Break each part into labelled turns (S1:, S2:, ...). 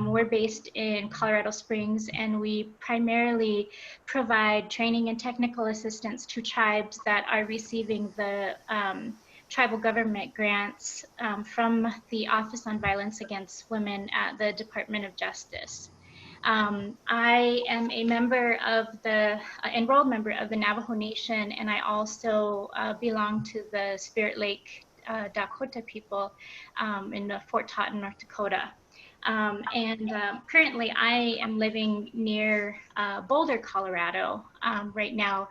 S1: We're based in Colorado Springs, and we primarily provide training and technical assistance to tribes that are receiving the tribal government grants from the Office on Violence Against Women at the Department of Justice. I am a member of the enrolled member of the Navajo Nation, and I also belong to the Spirit Lake Dakota people in Fort Totten, North Dakota. Currently I am living near Boulder, Colorado right now,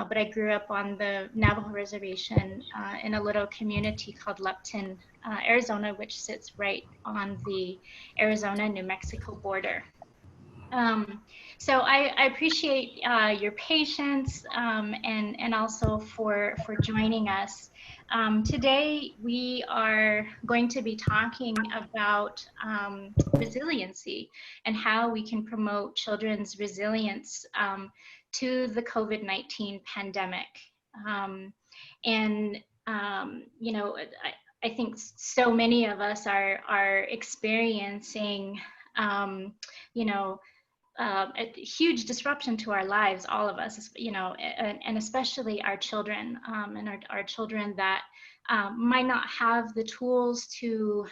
S1: but I grew up on the Navajo Reservation in a little community called Lupton, Arizona, which sits right on the Arizona-New Mexico border. So I appreciate your patience and also for joining us. Today we are going to be talking about resiliency and how we can promote children's resilience to the COVID-19 pandemic. You know, I think so many of us are experiencing, you know, a huge disruption to our lives, all of us, you know, and especially our children, and our children that might not have the tools to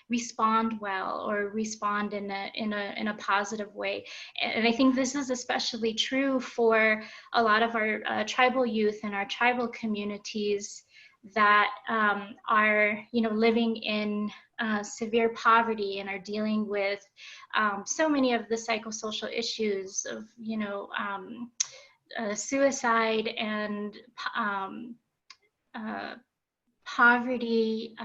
S1: respond well or respond in a positive way. And I think this is especially true for a lot of our tribal youth and our tribal communities that are, you know, living in severe poverty and are dealing with so many of the psychosocial issues of, you know, suicide and poverty,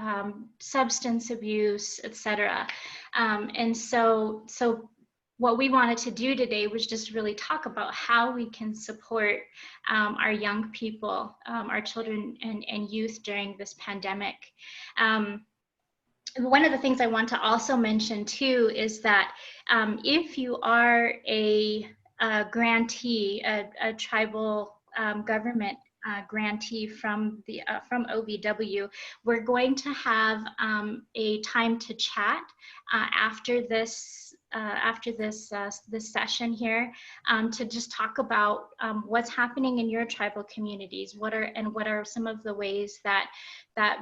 S1: substance abuse, etc. And so what we wanted to do today was just really talk about how we can support our young people, our children and youth during this pandemic. One of the things I want to also mention too is that if you are a grantee, a tribal government grantee from OVW, we're going to have a time to chat after this this session here, to just talk about what's happening in your tribal communities, what are some of the ways that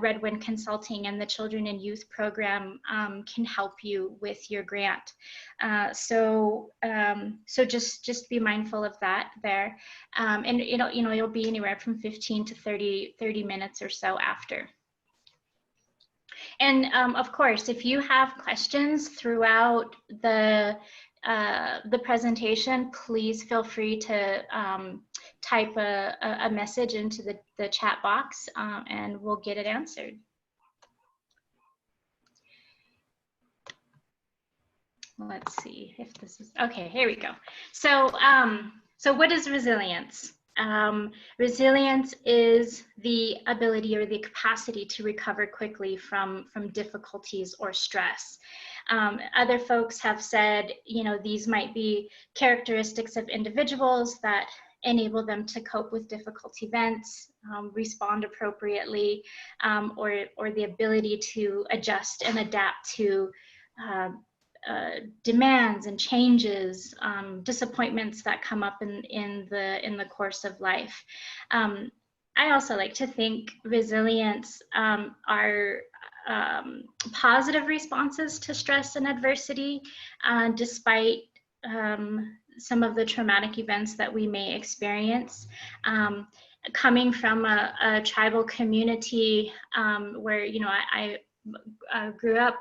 S1: Red Wind Consulting and the Children and Youth Program can help you with your grant. So just be mindful of that there, and it'll be anywhere from 15 to 30 minutes or so after. And of course, if you have questions throughout the presentation, please feel free to type a message into the chat box, and we'll get it answered. Let's see if this is, okay, here we go. So, so what is resilience? Resilience is the ability or the capacity to recover quickly from difficulties or stress. Other folks have said, you know, these might be characteristics of individuals that enable them to cope with difficult events, respond appropriately, or the ability to adjust and adapt to demands and changes, disappointments that come up in the course of life. I also like to think resilience are positive responses to stress and adversity, despite some of the traumatic events that we may experience. Coming from a tribal community where, you know, I grew up,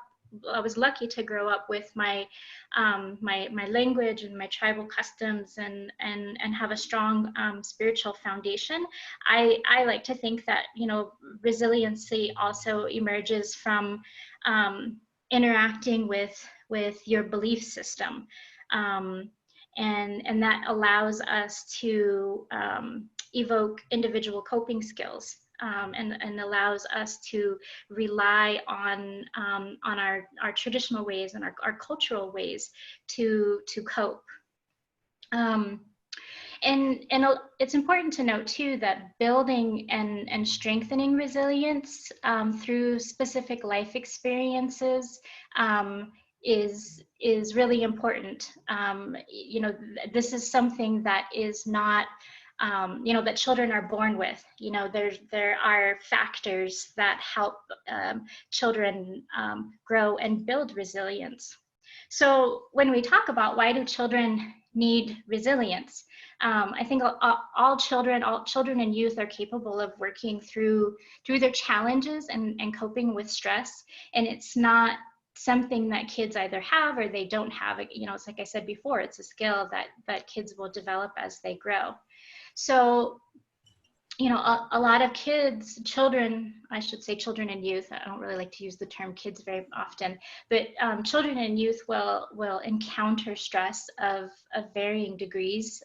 S1: I was lucky to grow up with my my language and my tribal customs and have a strong spiritual foundation. I like to think that, you know, resiliency also emerges from interacting with your belief system, and that allows us to evoke individual coping skills. And allows us to rely on our traditional ways and our cultural ways to cope. And it's important to note too that building and strengthening resilience through specific life experiences is really important. You know, this is something that is not, you know, that children are born with. You know, there are factors that help children grow and build resilience. So when we talk about why do children need resilience, I think all children and youth are capable of working through their challenges and coping with stress. And it's not something that kids either have or they don't have. You know, it's like I said before, it's a skill that kids will develop as they grow. So, you know, a lot of children, I should say children and youth, I don't really like to use the term kids very often, but children and youth will encounter stress of varying degrees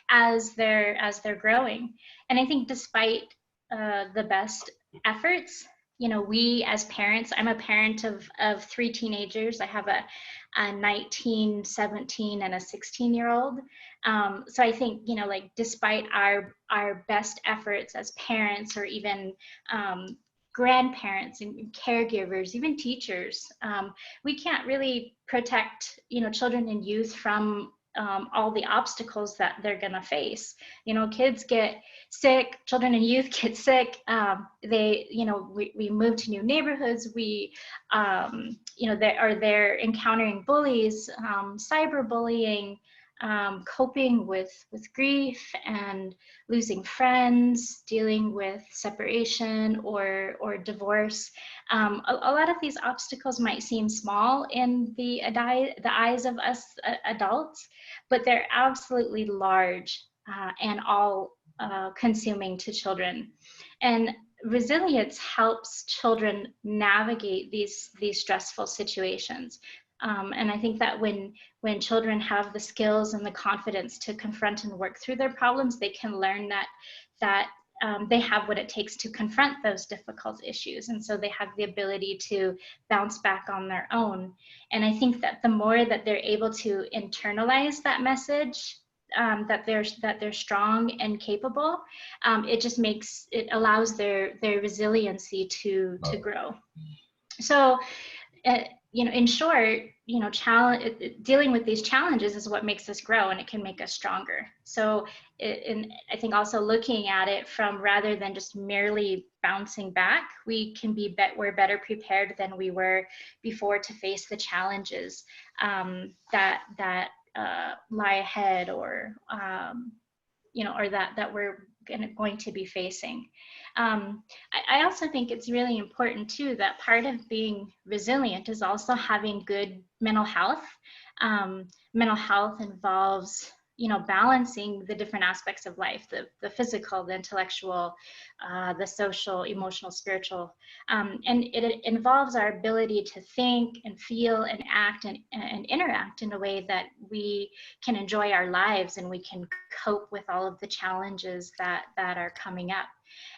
S1: as they're growing. And I think despite the best efforts, you know, we as parents, I'm a parent of 3 teenagers. I have a 19, 17, and a 16-year-old. So I think, you know, like despite our best efforts as parents or even grandparents and caregivers, even teachers, we can't really protect, you know, children and youth from all the obstacles that they're gonna face. You know, kids get sick, children and youth get sick. They, you know, we move to new neighborhoods. We, you know, they're encountering bullies, cyberbullying, coping with grief and losing friends, dealing with separation or divorce. A lot of these obstacles might seem small in the eyes of us adults, but they're absolutely large and all consuming to children. And resilience helps children navigate these stressful situations. And I think that when children have the skills and the confidence to confront and work through their problems, they can learn that they have what it takes to confront those difficult issues. And so they have the ability to bounce back on their own. And I think that the more that they're able to internalize that message, that they're strong and capable, it allows their resiliency to grow. So, you know, in short, you know, dealing with these challenges is what makes us grow, and it can make us stronger. So, and I think also looking at it from rather than just merely bouncing back, we're better prepared than we were before to face the challenges that lie ahead, or you know, or that we're going to be facing. I also think it's really important too that part of being resilient is also having good mental health. Mental health involves, you know, balancing the different aspects of life, the physical, the intellectual, the social, emotional, spiritual. And it involves our ability to think and feel and act and interact in a way that we can enjoy our lives and we can cope with all of the challenges that are coming up.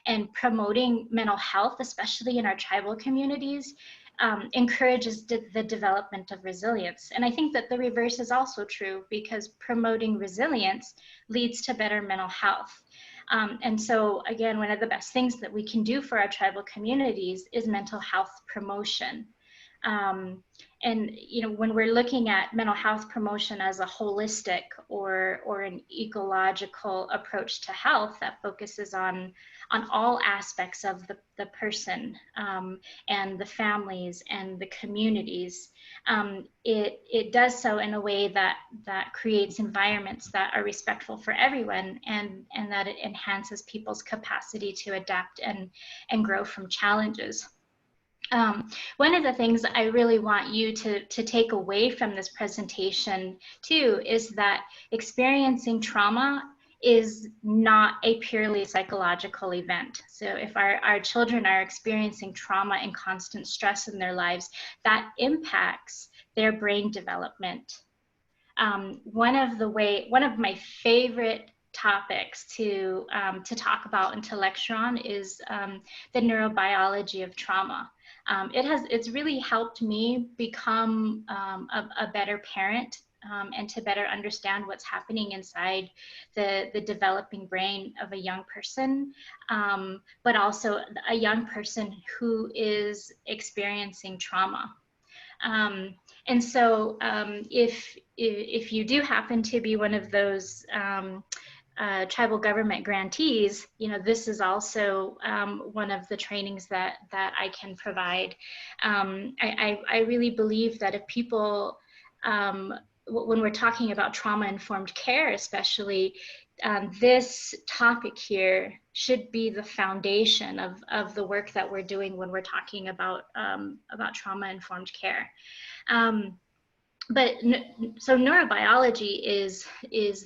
S1: And promoting mental health, especially in our tribal communities, encourages the development of resilience. And I think that the reverse is also true, because promoting resilience leads to better mental health. And so again, one of the best things that we can do for our tribal communities is mental health promotion. And you know, when we're looking at mental health promotion as a holistic or an ecological approach to health that focuses on all aspects of the person and the families and the communities, it does so in a way that creates environments that are respectful for everyone, and that it enhances people's capacity to adapt and grow from challenges. One of the things I really want you to take away from this presentation too is that experiencing trauma is not a purely psychological event. So if our children are experiencing trauma and constant stress in their lives, that impacts their brain development. One of my favorite topics to talk about and to lecture on is the neurobiology of trauma. It's really helped me become a better parent and to better understand what's happening inside the developing brain of a young person, but also a young person who is experiencing trauma. And so if you do happen to be one of those tribal government grantees, this is also one of the trainings that I can provide. I really believe that if people, when we're talking about trauma-informed care especially, this topic here should be the foundation of the work that we're doing when we're talking about trauma-informed care. So neurobiology is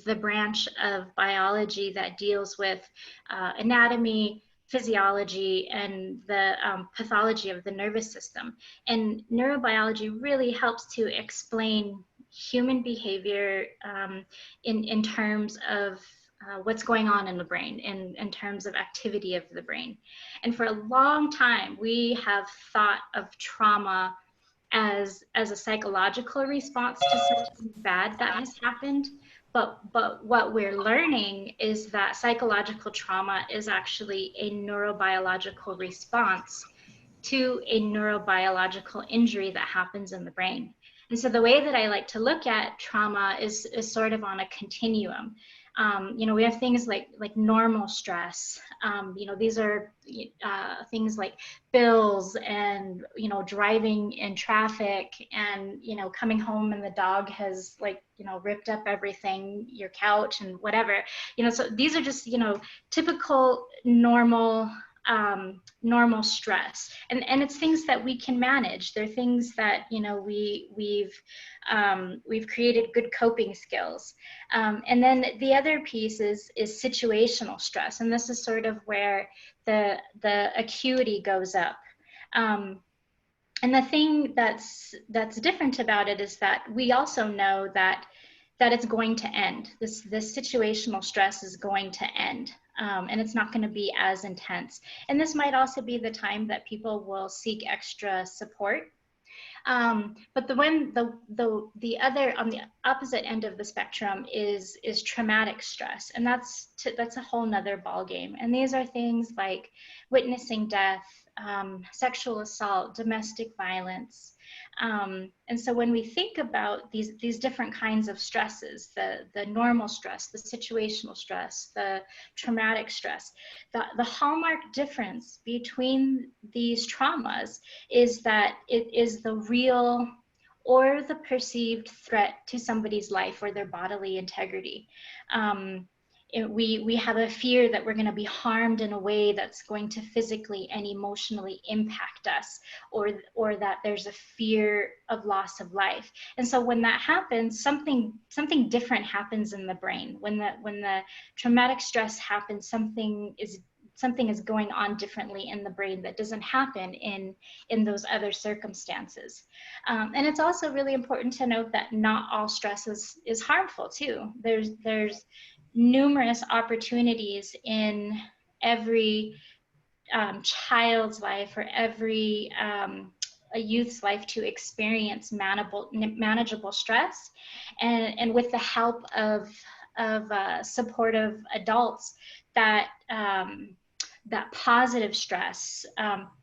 S1: the branch of biology that deals with anatomy, physiology, and the pathology of the nervous system. And neurobiology really helps to explain human behavior in terms of what's going on in the brain, in terms of activity of the brain. And for a long time, we have thought of trauma as a psychological response to something bad that has happened. But what we're learning is that psychological trauma is actually a neurobiological response to a neurobiological injury that happens in the brain. And so the way that I like to look at trauma is sort of on a continuum. We have things like normal stress. These are things like bills and, driving in traffic and, coming home and the dog has ripped up everything, your couch and whatever, so these are just, typical normal stress, and it's things that we can manage. They're things that we've created good coping skills, and then the other piece is situational stress, and this is sort of where the acuity goes up. And the thing that's different about it is that we also know that it's going to end. This situational stress is going to end. And it's not going to be as intense. And this might also be the time that people will seek extra support. But the other, on the opposite end of the spectrum is traumatic stress, and that's a whole nother ballgame. And these are things like witnessing death, sexual assault, domestic violence. And so when we think about these different kinds of stresses, the normal stress, the situational stress, the traumatic stress, the hallmark difference between these traumas is that it is the real or the perceived threat to somebody's life or their bodily integrity. We have a fear that we're going to be harmed in a way that's going to physically and emotionally impact us, or that there's a fear of loss of life. And so when that happens, something different happens in the brain. When the traumatic stress happens, something is going on differently in the brain that doesn't happen in those other circumstances. And it's also really important to note that not all stress is harmful too. There's numerous opportunities in every child's life or every a youth's life to experience manageable stress, and with the help of supportive adults, that positive stress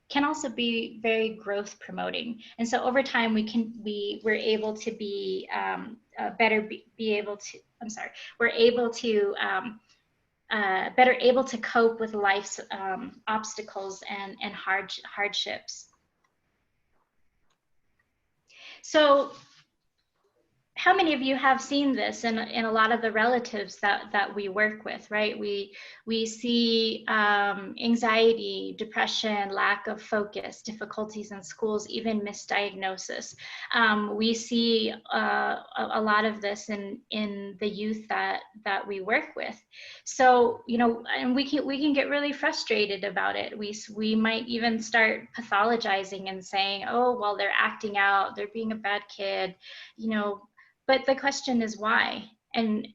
S1: can also be very growth promoting. And so over time we're able to be better able to cope with life's obstacles and hardships. So how many of you have seen this in a lot of the relatives that we work with, right? We see anxiety, depression, lack of focus, difficulties in schools, even misdiagnosis. We see a lot of this in the youth that we work with. So, and we can get really frustrated about it. We might even start pathologizing and saying, oh, well, they're acting out, they're being a bad kid, but the question is why? And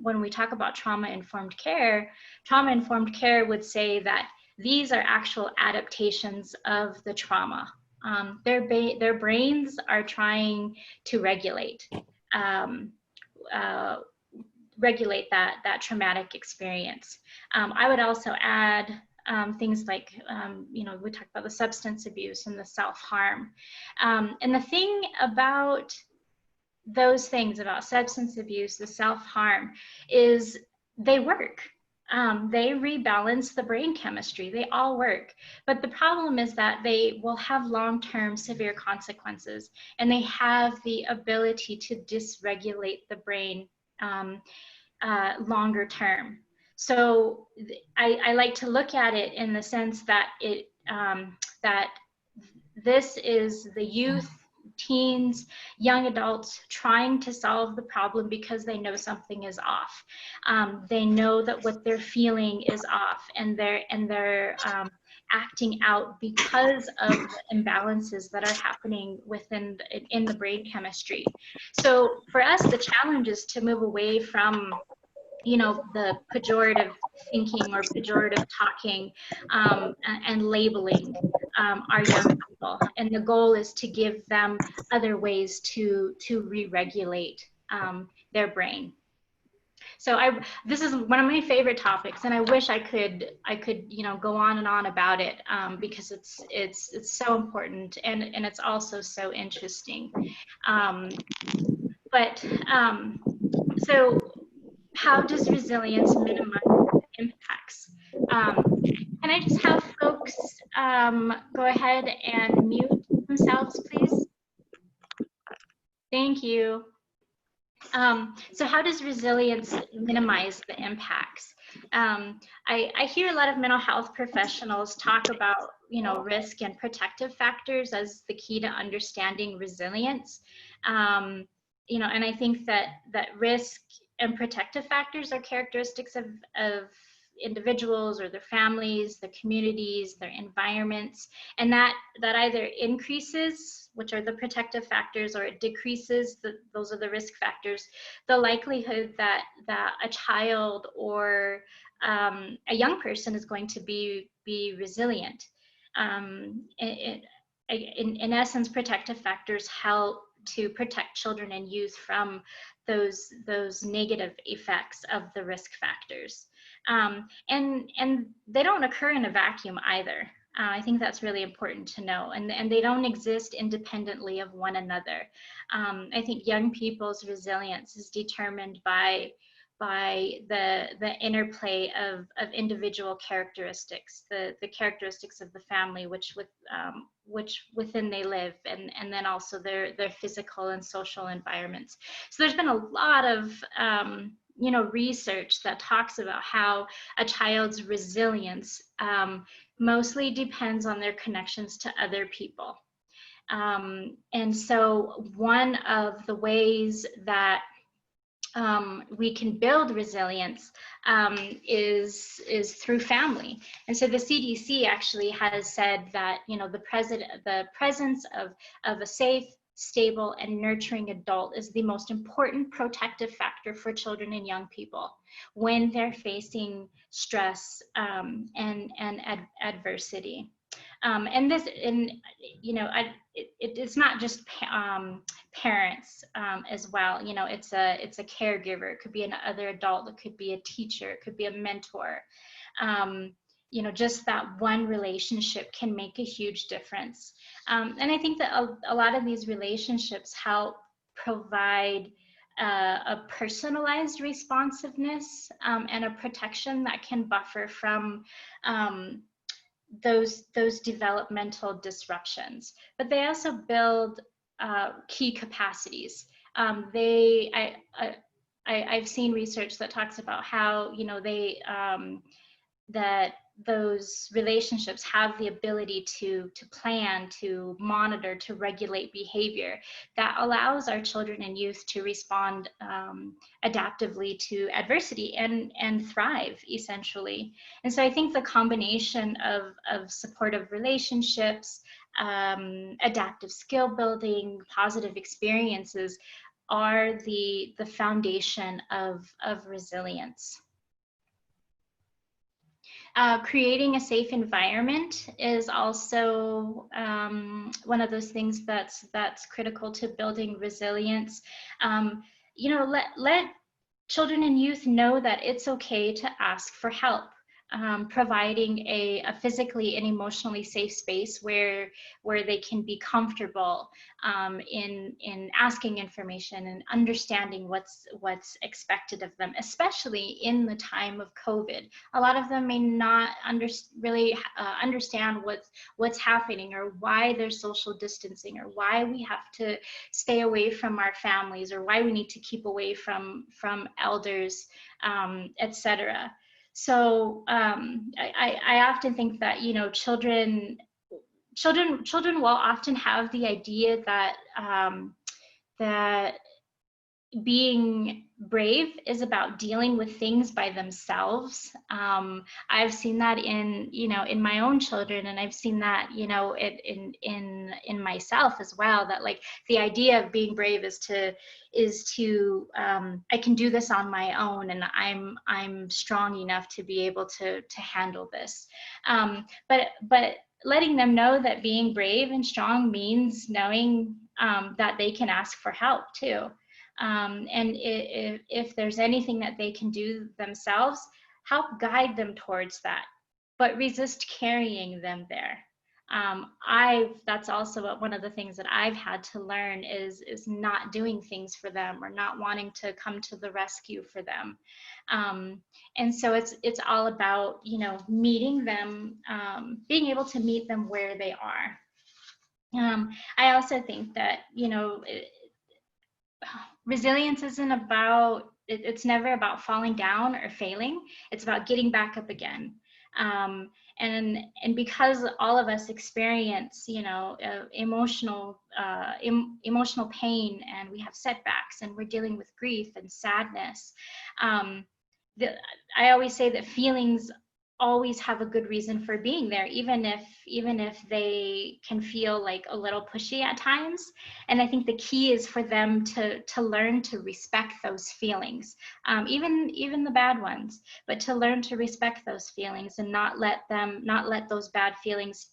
S1: when we talk about trauma-informed care would say that these are actual adaptations of the trauma. Their brains are trying to regulate that traumatic experience. I would also add things like, we talked about the substance abuse and the self-harm. And the thing about those things, about substance abuse, the self-harm, is they work. They rebalance the brain chemistry. They all work. But the problem is that they will have long-term severe consequences, and they have the ability to dysregulate the brain longer term. So I like to look at it in the sense that that this is the youth, teens, young adults trying to solve the problem because they know something is off. They know that what they're feeling is off, and they're acting out because of the imbalances that are happening in the brain chemistry. So for us, the challenge is to move away from the pejorative thinking or pejorative talking and labeling our young people. And the goal is to give them other ways to re-regulate their brain. So this is one of my favorite topics, and I wish I could go on and on about it because it's so important, and it's also so interesting. So how does resilience minimize impacts? Can I just have folks go ahead and mute themselves, please? Thank you. So how does resilience minimize the impacts? I hear a lot of mental health professionals talk about, risk and protective factors as the key to understanding resilience. And I think that risk and protective factors are characteristics of individuals or their families, their communities, their environments, and that either increases, which are the protective factors, or it decreases, those are the risk factors, the likelihood that a child or a young person is going to be resilient. In essence, protective factors help to protect children and youth from those negative effects of the risk factors. And they don't occur in a vacuum either. I think that's really important to know, and they don't exist independently of one another. I think young people's resilience is determined by the interplay of individual characteristics, the characteristics of the family which within they live, and then also their physical and social environments. So there's been a lot of research that talks about how a child's resilience mostly depends on their connections to other people. And so one of the ways that we can build resilience is through family. And so the CDC actually has said that the presence of a safe, stable, and nurturing adult is the most important protective factor for children and young people when they're facing stress and adversity. And it's not just parents as well. It's a caregiver. It could be another adult. It could be a teacher. It could be a mentor. Just that one relationship can make a huge difference. And I think that a lot of these relationships help provide a personalized responsiveness and a protection that can buffer from those developmental disruptions. But they also build key capacities. I've seen research that talks about how that those relationships have the ability to plan, to monitor, to regulate behavior that allows our children and youth to respond adaptively to adversity and thrive, essentially. And so I think the combination of supportive relationships, adaptive skill building, positive experiences are the foundation of resilience. Creating a safe environment is also one of those things that's critical to building resilience. Let children and youth know that it's okay to ask for help. providing a physically and emotionally safe space where they can be comfortable in asking information and understanding what's expected of them, especially in the time of COVID. A lot of them may not really understand what's happening, or why there's social distancing, or why we have to stay away from our families, or why we need to keep away from elders, etc. So I often think that, you know, children will often have the idea that that being brave is about dealing with things by themselves. I've seen that in, you know, in my own children, and I've seen that, you know, in myself as well, that like the idea of being brave is to I can do this on my own, and I'm strong enough to be able to handle this. But letting them know that being brave and strong means knowing that they can ask for help too. And if there's anything that they can do themselves, help guide them towards that, but resist carrying them there. That's also one of the things that I've had to learn is not doing things for them, or not wanting to come to the rescue for them. And so it's all about, you know, meeting them, being able to meet them where they are. I also think that, you know, resilience isn't about, it's never about falling down or failing. It's about getting back up again. And because all of us experience, you know, emotional pain, and we have setbacks, and we're dealing with grief and sadness, I always say that feelings always have a good reason for being there, even if they can feel like a little pushy at times. And I think the key is for them to learn to respect those feelings, even the bad ones, but to learn to respect those feelings, and not let those bad feelings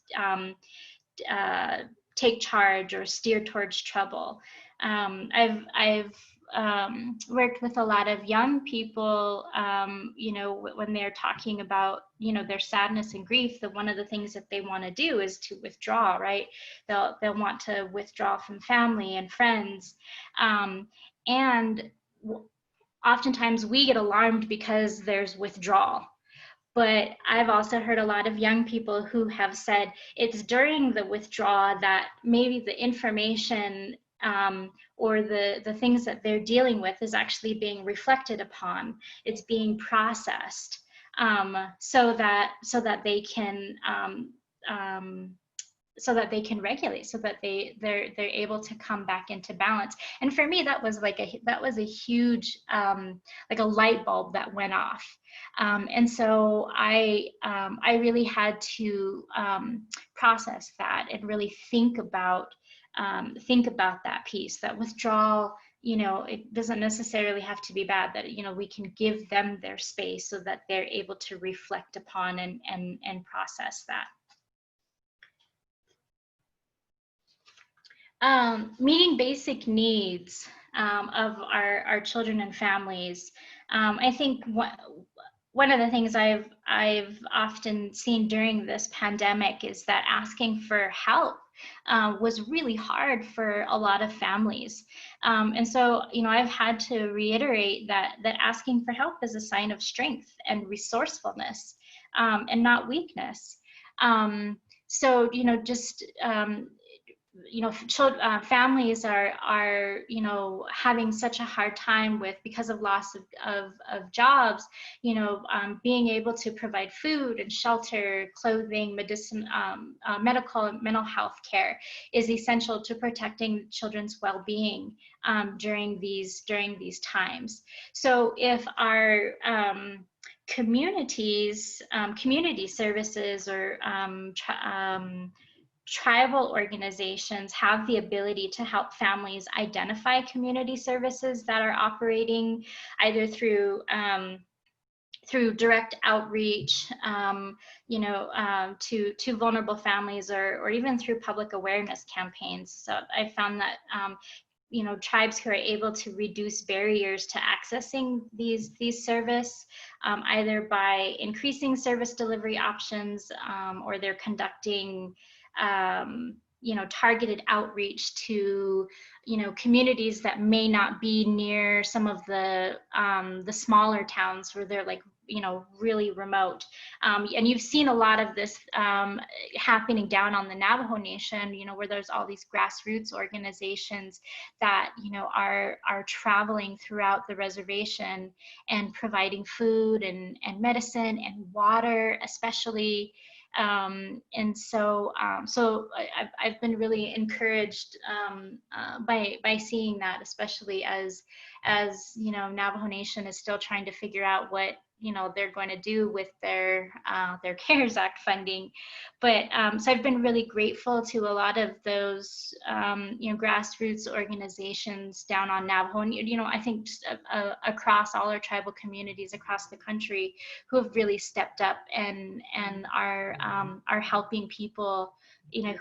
S1: take charge or steer towards trouble. I've worked with a lot of young people, you know, when they're talking about, you know, their sadness and grief, that one of the things that they want to do is to withdraw, right? They'll want to withdraw from family and friends. And oftentimes we get alarmed because there's withdrawal. But I've also heard a lot of young people who have said it's during the withdrawal that maybe the information or the things that they're dealing with is actually being reflected upon. It's being processed, so that they can regulate, so that they're able to come back into balance. And for me, that was a huge like a light bulb that went off. And so I really had to process that, and really think about that piece, that withdrawal, you know, it doesn't necessarily have to be bad, that, you know, we can give them their space so that they're able to reflect upon and process that. Meeting basic needs of our children and families. I think one of the things I've often seen during this pandemic is that asking for help was really hard for a lot of families. And so, you know, I've had to reiterate that asking for help is a sign of strength and resourcefulness, and not weakness. So, you know, just you know, families are you know, having such a hard time with, because of loss of jobs, you know, being able to provide food and shelter, clothing, medicine, medical and mental health care is essential to protecting children's well-being during these times. So if our communities, community services, or tribal organizations have the ability to help families identify community services that are operating either through direct outreach, you know, to vulnerable families, or even through public awareness campaigns. So I found that tribes who are able to reduce barriers to accessing these service, either by increasing service delivery options, or they're conducting targeted outreach to communities that may not be near some of the smaller towns where they're like really remote. And you've seen a lot of this happening down on the Navajo Nation, where there's all these grassroots organizations that are traveling throughout the reservation and providing food and medicine and water, especially. And so I've been really encouraged by seeing that, especially as Navajo Nation is still trying to figure out what they're going to do with their CARES Act funding. But so I've been really grateful to a lot of those grassroots organizations down on Navajo, and I think just across all our tribal communities across the country who have really stepped up and are helping people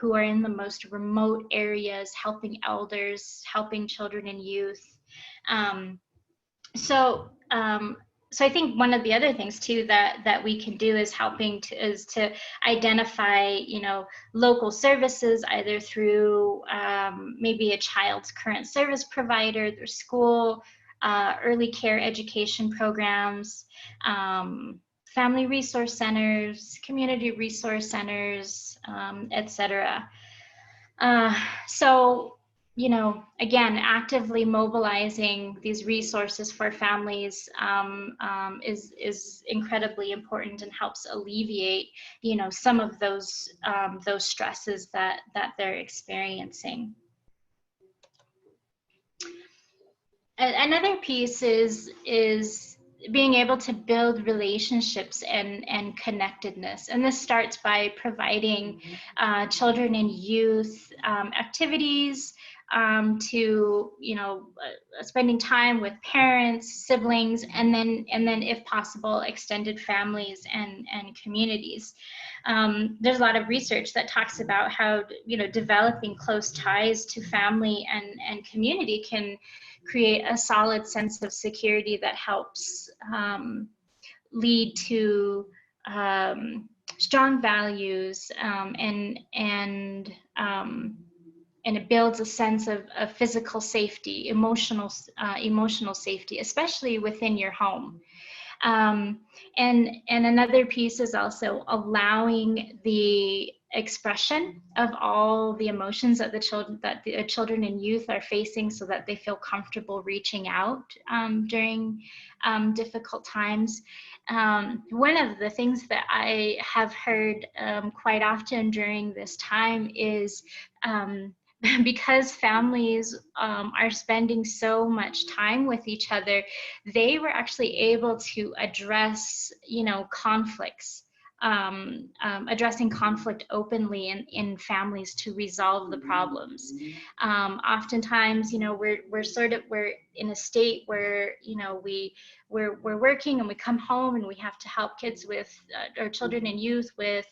S1: who are in the most remote areas, helping elders, helping children and youth. So I think one of the other things too that we can do is to identify local services, either through maybe a child's current service provider, their school, early care education programs, family resource centers, community resource centers, etc. So again, actively mobilizing these resources for families is incredibly important and helps alleviate, some of those stresses that they're experiencing. Another piece is being able to build relationships and connectedness. And this starts by providing children and youth activities, to spending time with parents, siblings, and then if possible extended families and communities. There's a lot of research that talks about how developing close ties to family and community can create a solid sense of security that helps lead to strong values, and it builds a sense of physical safety, emotional safety, especially within your home. And another piece is also allowing the expression of all the emotions that the children and youth are facing, so that they feel comfortable reaching out during difficult times. One of the things that I have heard quite often during this time is because families are spending so much time with each other, they were actually able to address, conflicts, addressing conflict openly in families to resolve the problems. Oftentimes, we're in a state where, we're working and we come home and we have to help kids with, or children and youth with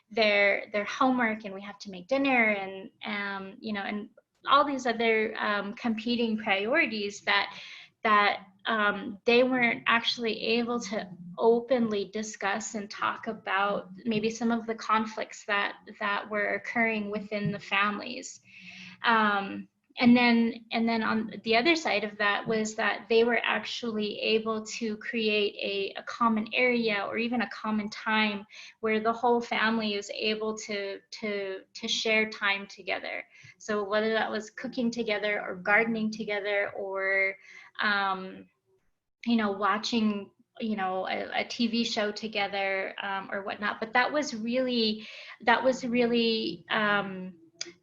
S1: their homework, and we have to make dinner, and and all these other competing priorities that they weren't actually able to openly discuss and talk about maybe some of the conflicts that were occurring within the families. And then on the other side of that was that they were actually able to create a common area, or even a common time, where the whole family is able to share time together. So whether that was cooking together, or gardening together, or watching a TV show together, or whatnot. But that was really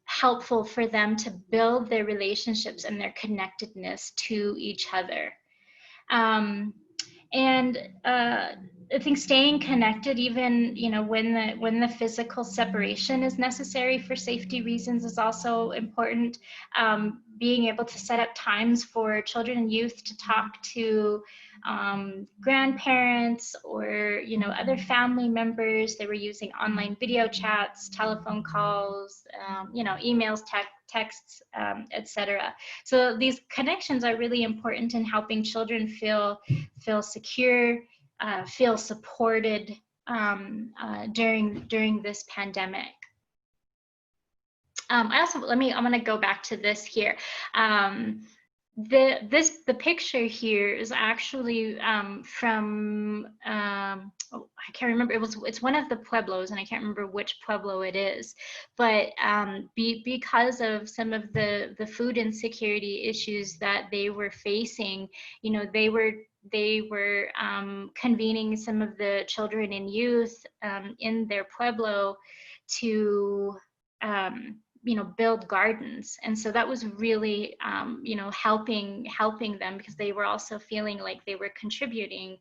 S1: helpful for them to build their relationships and their connectedness to each other. And I think staying connected, even when the physical separation is necessary for safety reasons, is also important. Being able to set up times for children and youth to talk to grandparents, or other family members. They were using online video chats, telephone calls, emails, texts, etc. So these connections are really important in helping children feel secure, feel supported during this pandemic. I'm going to go back to this here. The picture here is actually from oh, I can't remember. It's one of the pueblos, and I can't remember which pueblo it is. But because of some of the food insecurity issues that they were facing, you know, they were convening some of the children and youth in their pueblo to you know, build gardens. And so that was really you know, helping them, because they were also feeling like they were contributing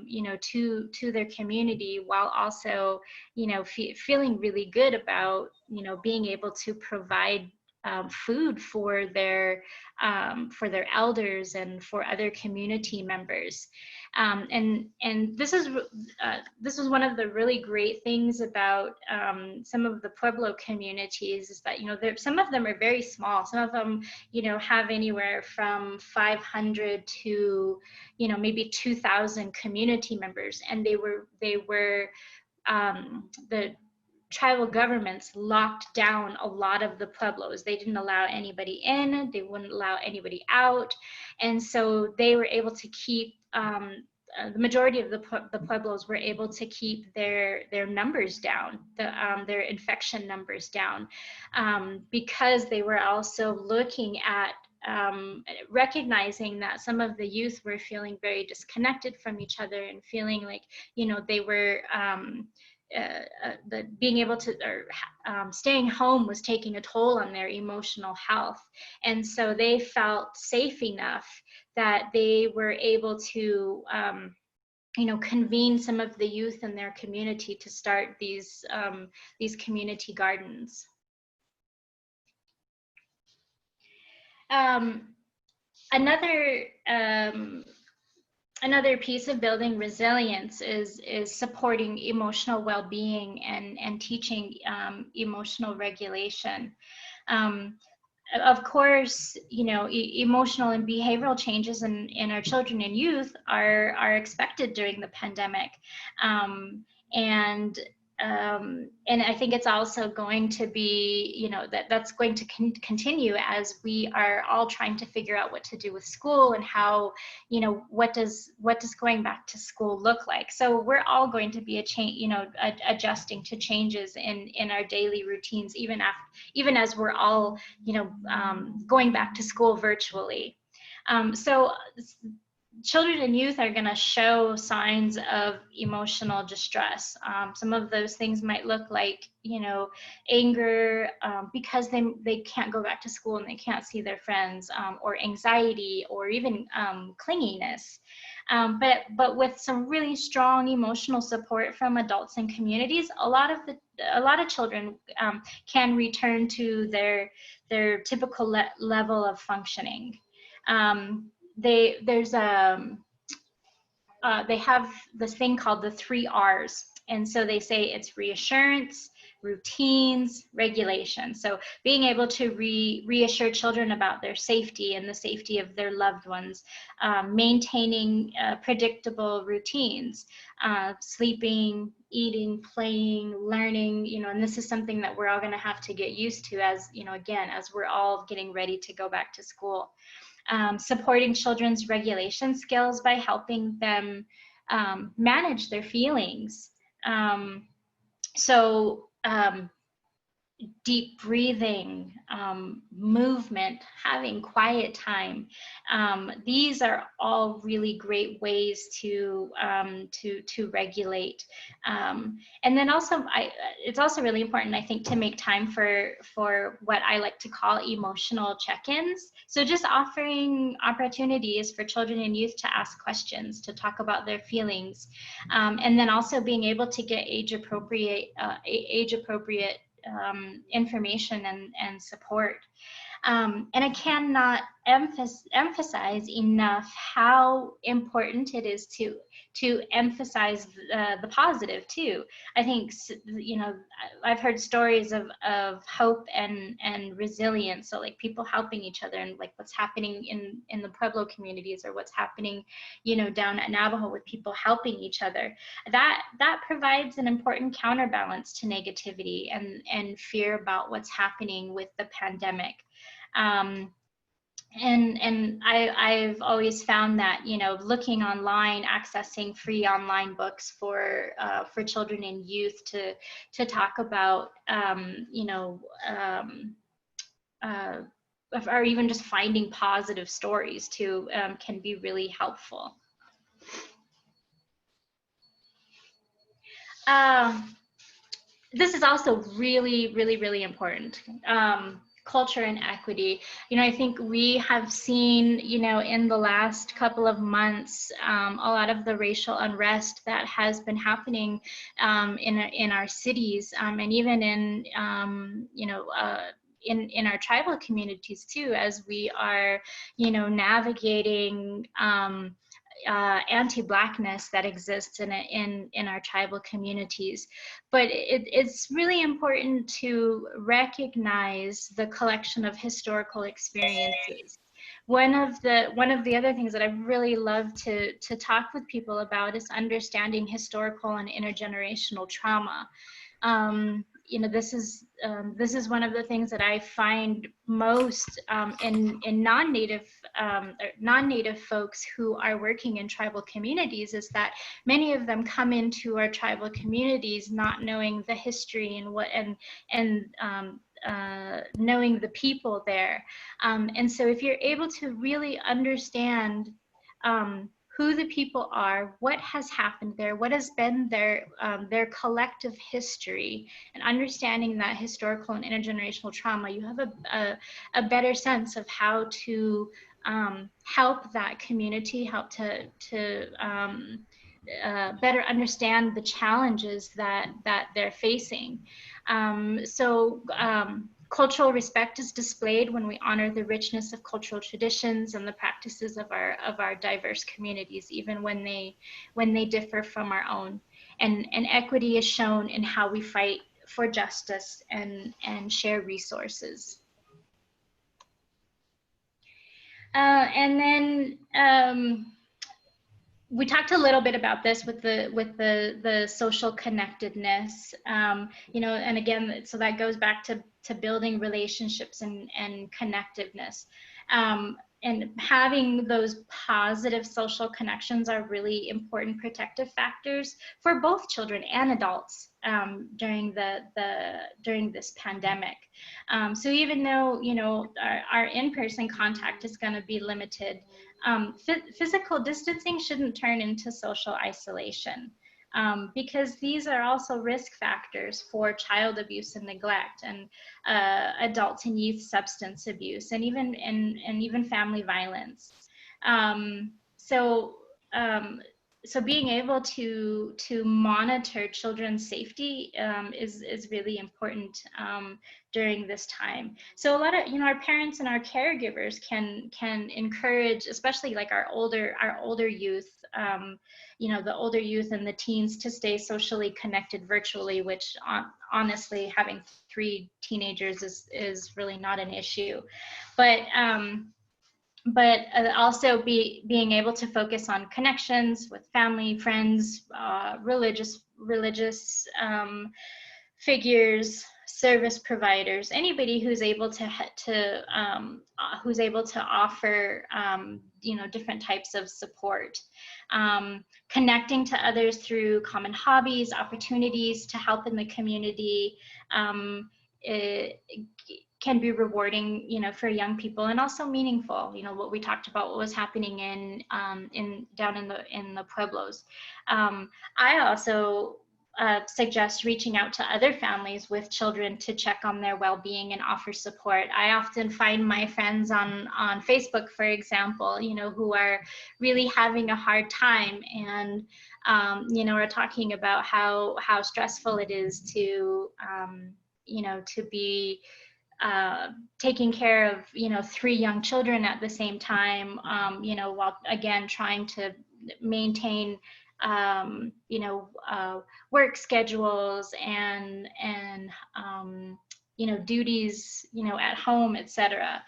S1: you know, to their community, while also, you know, feeling really good about, you know, being able to provide food for their elders and for other community members. And this is one of the really great things about some of the Pueblo communities, is that, you know, some of them are very small. Some of them, you know, have anywhere from 500 to, you know, maybe 2,000 community members. And the tribal governments locked down a lot of the pueblos. They didn't allow anybody in, they wouldn't allow anybody out. And so they were able to keep, the majority of the pueblos were able to keep their numbers down, their infection numbers down, because they were also looking at recognizing that some of the youth were feeling very disconnected from each other, and feeling like, you know, they were being able to, or staying home was taking a toll on their emotional health. And so they felt safe enough that they were able to you know, convene some of the youth in their community to start these community gardens. Another piece of building resilience is supporting emotional well-being and teaching emotional regulation. Of course, you know, emotional and behavioral changes in our children and youth are expected during the pandemic, and I think it's also going to be, you know, that's going to continue as we are all trying to figure out what to do with school, and how, you know, what does going back to school look like. So we're all going to be adjusting to changes in our daily routines, even as we're all, you know, going back to school virtually. So children and youth are going to show signs of emotional distress. Some of those things might look like, you know, anger because they can't go back to school and they can't see their friends, or anxiety, or even clinginess. But with some really strong emotional support from adults and communities, a lot of children can return to their typical level of functioning. They have this thing called the 3 R's. And so they say it's reassurance, routines, regulation. So being able to reassure children about their safety and the safety of their loved ones, maintaining predictable routines, sleeping, eating, playing, learning, you know, and this is something that we're all going to have to get used to, as, you know, again, as we're all getting ready to go back to school. Supporting children's regulation skills by helping them manage their feelings. Deep breathing, movement, having quiet time. These are all really great ways to regulate. And then also, it's also really important, I think, to make time for what I like to call emotional check-ins. So just offering opportunities for children and youth to ask questions, to talk about their feelings, and then also being able to get age-appropriate information and support. And I cannot emphasize enough how important it is to emphasize the positive too. I think, you know, I've heard stories of hope and resilience. So like people helping each other, and like what's happening in the Pueblo communities, or what's happening, you know, down at Navajo with people helping each other. That provides an important counterbalance to negativity and fear about what's happening with the pandemic. And I've always found that, you know, looking online, accessing free online books for children and youth to talk about, you know, or even just finding positive stories too, can be really helpful. This is also really, really, really important. Culture and equity. You know, I think we have seen, you know, in the last couple of months, a lot of the racial unrest that has been happening in our cities, and even in, you know, in our tribal communities too, as we are, you know, navigating anti-Blackness that exists in our tribal communities. But it's really important to recognize the collection of historical experiences. One of the other things that I really love to talk with people about is understanding historical and intergenerational trauma. You know, this is one of the things that I find most in non-native folks who are working in tribal communities, is that many of them come into our tribal communities not knowing the history and knowing the people there. And so if you're able to really understand who the people are, what has happened there, what has been their collective history, and understanding that historical and intergenerational trauma, you have a better sense of how to help that community, help to better understand the challenges that they're facing. Cultural respect is displayed when we honor the richness of cultural traditions and the practices of our diverse communities, even when they differ from our own. And equity is shown in how we fight for justice and share resources. And then we talked a little bit about this with the social connectedness, you know, and again, so that goes back to building relationships and connectiveness. And having those positive social connections are really important protective factors for both children and adults during this pandemic. So even though, you know, our in-person contact is going to be limited, physical distancing shouldn't turn into social isolation, because these are also risk factors for child abuse and neglect, and adult and youth substance abuse, and even family violence. So being able to monitor children's safety is really important during this time. So a lot of, you know, our parents and our caregivers can encourage, especially like our older youth, you know, the older youth and the teens, to stay socially connected virtually, which honestly, having 3 teenagers is really not an issue. But also being able to focus on connections with family, friends, religious figures, service providers, anybody who's able to offer you know, different types of support. Connecting to others through common hobbies, opportunities to help in the community. It can be rewarding, you know, for young people, and also meaningful. You know, what we talked about, what was happening down in the Pueblos. I also suggest reaching out to other families with children to check on their well-being and offer support. I often find my friends on Facebook, for example, you know, who are really having a hard time, and you know, are talking about how stressful it is to you know, to be taking care of, 3 young children at the same time, while again trying to maintain, work schedules and duties, at home, etc.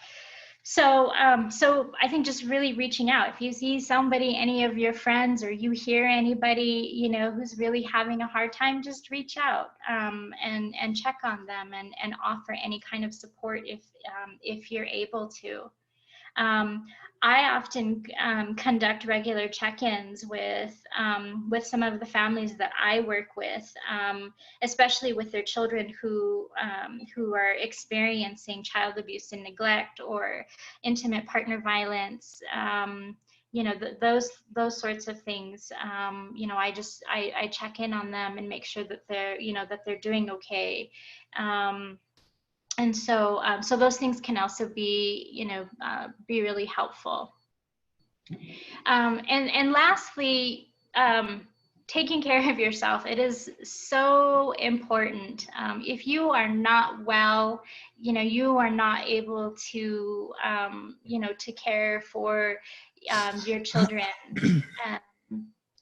S1: So, so I think just really reaching out. If you see somebody, any of your friends, or you hear anybody, who's really having a hard time, just reach out, and check on them, and offer any kind of support if you're able to. I often conduct regular check-ins with some of the families that I work with, especially with their children who are experiencing child abuse and neglect, or intimate partner violence. Those sorts of things. I check in on them and make sure that they're doing okay. And so, so those things can also be, be really helpful. And lastly, taking care of yourself. It is so important. If you are not well, you are not able to, to care for your children,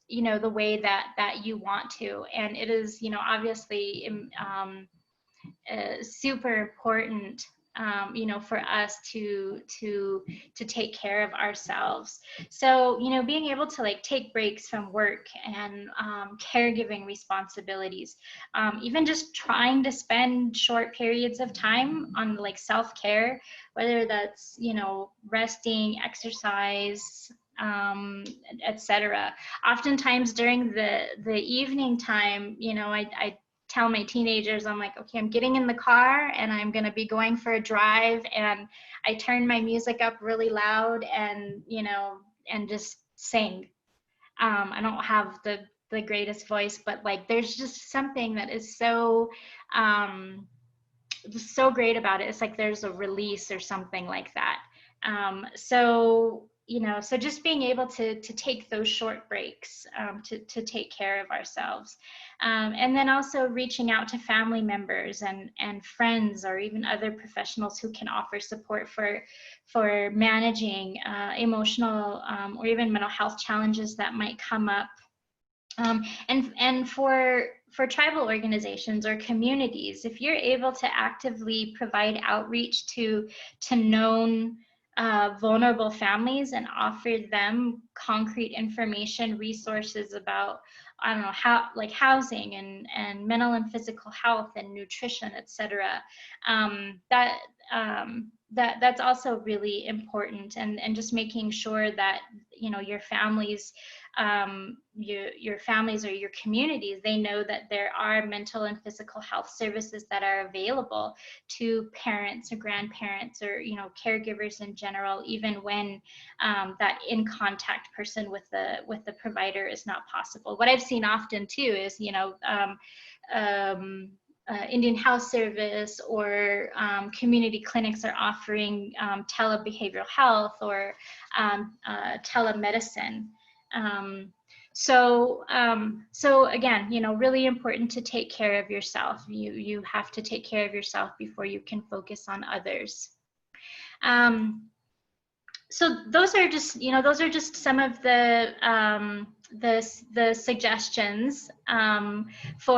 S1: the way that you want to. And it is, obviously, super important, for us to take care of ourselves. So, being able to take breaks from work and caregiving responsibilities, even just trying to spend short periods of time on self-care, whether that's, resting, exercise, etc. Oftentimes during the evening time, I tell my teenagers, I'm like, okay, I'm getting in the car and I'm going to be going for a drive, and I turn my music up really loud and, and just sing. I don't have the greatest voice, but there's just something that is so, so great about it. It's like there's a release or something like that. So, so just being able to take those short breaks, to take care of ourselves. And then also reaching out to family members and friends, or even other professionals who can offer support for managing emotional, or even mental health challenges that might come up. And for tribal organizations or communities, if you're able to actively provide outreach to known vulnerable families and offer them concrete information, resources about, I don't know, how, housing and mental and physical health and nutrition, etc. That's also really important, and just making sure that your families, your families or your communities, they know that there are mental and physical health services that are available to parents or grandparents, or caregivers in general, even when that in contact person with the provider is not possible. What I've seen often too is Indian Health Service or community clinics are offering telebehavioral health or telemedicine. So again, really important to take care of yourself. You have to take care of yourself before you can focus on others. So those are just some of the suggestions for